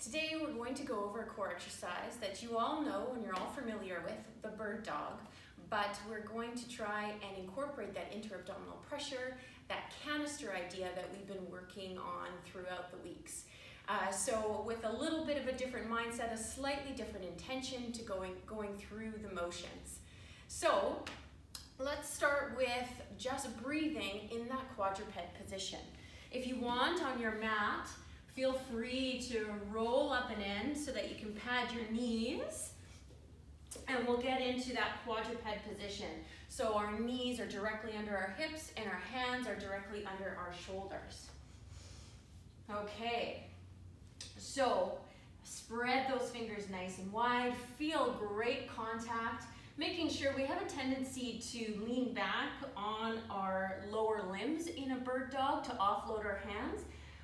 Today we're going to go over a core exercise that you all know and you're all familiar with, the bird dog, but we're going to try and incorporate that inter-abdominal pressure, that canister idea that we've been working on throughout the weeks. So with a little bit of a different mindset, a slightly different intention to going through the motions. So let's start with just breathing in that quadruped position. If you want on your mat, feel free to roll up and in so that you can pad your knees, and we'll get into that quadruped position. So our knees are directly under our hips and our hands are directly under our shoulders. Okay, so spread those fingers nice and wide, feel great contact, making sure we have a tendency to lean back on our lower limbs in a bird dog to offload our hands.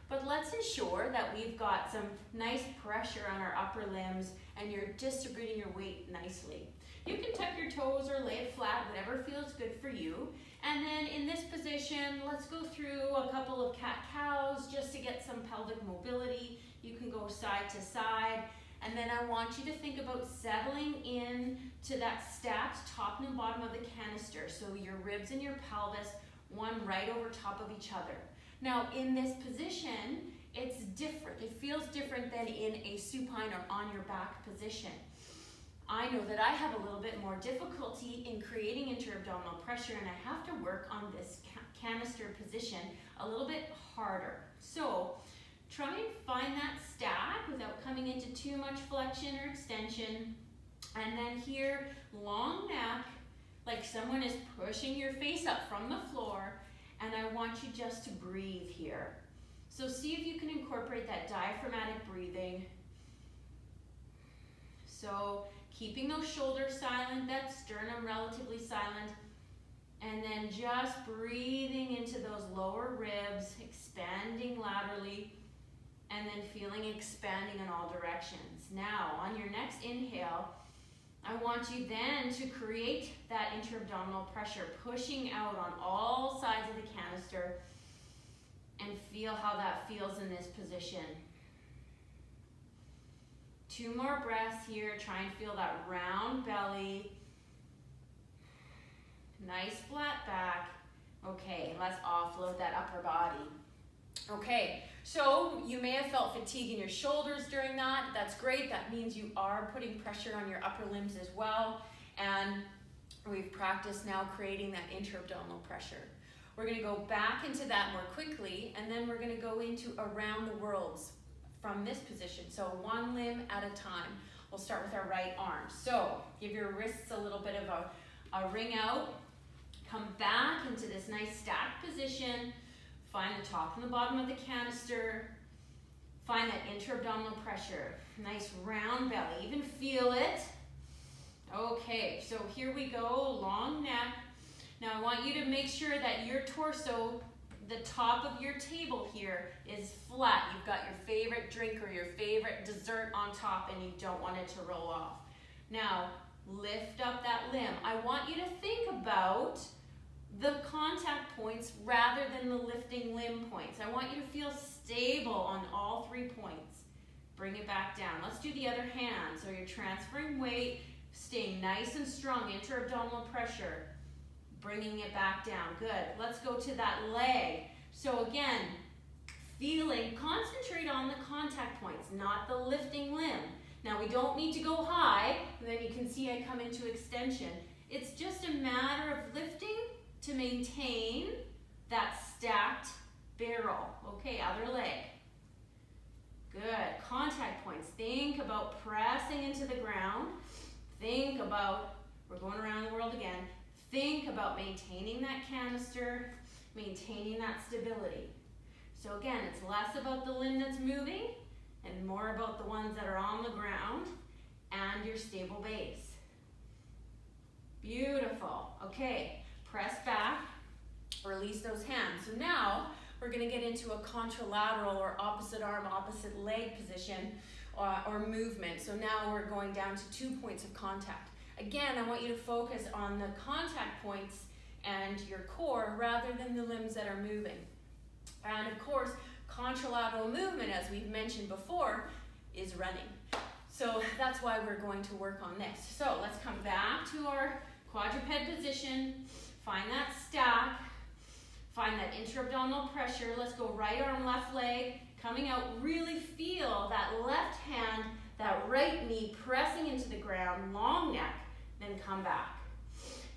But let's ensure that we've got some nice pressure on our upper limbs and you're distributing your weight nicely. You can tuck your toes or lay it flat, whatever feels good for you. And then in this position, let's go through a couple of cat-cows just to get some pelvic mobility. You can go side to side. And then I want you to think about settling in to that stacked top and bottom of the canister. So your ribs and your pelvis, one right over top of each other. Now in this position, it's different. It feels different than in a supine or on your back position. I know that I have a little bit more difficulty in creating inter-abdominal pressure, and I have to work on this canister position a little bit harder. So try and find that stack without coming into too much flexion or extension. And then here, long neck, like someone is pushing your face up from the floor. And I want you just to breathe here. So see if you can incorporate that diaphragmatic breathing. So keeping those shoulders silent, that sternum relatively silent. And then just breathing into those lower ribs, expanding laterally, and then feeling expanding in all directions. Now, on your next inhale, I want you then to create that inter-abdominal pressure, pushing out on all sides of the canister, and feel how that feels in this position. 2 more breaths here. Try and feel that round belly. Nice flat back. Okay, let's offload that upper body. Okay, so you may have felt fatigue in your shoulders during that. That's great. That means you are putting pressure on your upper limbs as well. And we've practiced now creating that inter-abdominal pressure. We're going to go back into that more quickly, and then we're going to go into around the worlds from this position. So one limb at a time. We'll start with our right arm. So give your wrists a little bit of a ring out. Come back into this nice stacked position. Find the top and the bottom of the canister. Find that inter-abdominal pressure. Nice round belly. Even feel it. Okay, so here we go. Long neck. Now I want you to make sure that your torso, the top of your table here, is flat. You've got your favorite drink or your favorite dessert on top and you don't want it to roll off. Now lift up that limb. I want you to think about the contact points rather than the lifting limb points. I want you to feel stable on all 3 points. Bring it back down. Let's do the other hand. So you're transferring weight, staying nice and strong, inter-abdominal pressure, bringing it back down. Good. Let's go to that leg. So again, concentrate on the contact points, not the lifting limb. Now we don't need to go high, and then you can see I come into extension. It's just a matter of lifting to maintain that stacked barrel. Okay, other leg. Good. Contact points. Think about pressing into the ground. Think about, we're going around the world again. Think about maintaining that canister, maintaining that stability. So again, it's less about the limb that's moving and more about the ones that are on the ground and your stable base. Beautiful. Okay. Press back, release those hands. So now we're going to get into a contralateral or opposite arm, opposite leg position or movement. So now we're going down to 2 points of contact. Again, I want you to focus on the contact points and your core rather than the limbs that are moving. And of course, contralateral movement, as we've mentioned before, is running. So that's why we're going to work on this. So let's come back to our quadruped position. Find that stack. Find that intra-abdominal pressure. Let's go right arm, left leg, coming out. Really feel that left hand, that right knee pressing into the ground, long neck, then come back.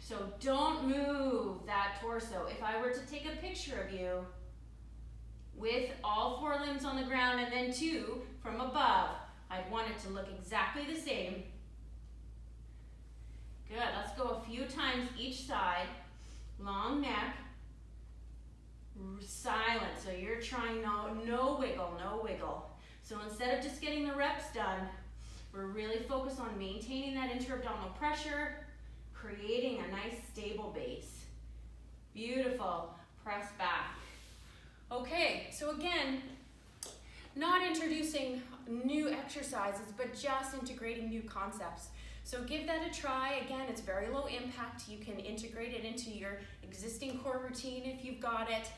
So don't move that torso. If I were to take a picture of you with all 4 limbs on the ground and then 2 from above, I'd want it to look exactly the same. Good, let's go a few times each side. Long neck, silent, so you're trying no wiggle, no wiggle. So instead of just getting the reps done, we're really focused on maintaining that intra-abdominal pressure, creating a nice stable base. Beautiful, press back. Okay, so again, not introducing new exercises, but just integrating new concepts. So give that a try. Again, it's very low impact. You can integrate it into your existing core routine if you've got it,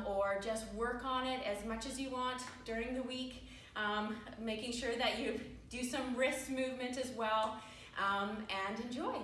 or just work on it as much as you want during the week, making sure that you do some wrist movement as well, and enjoy.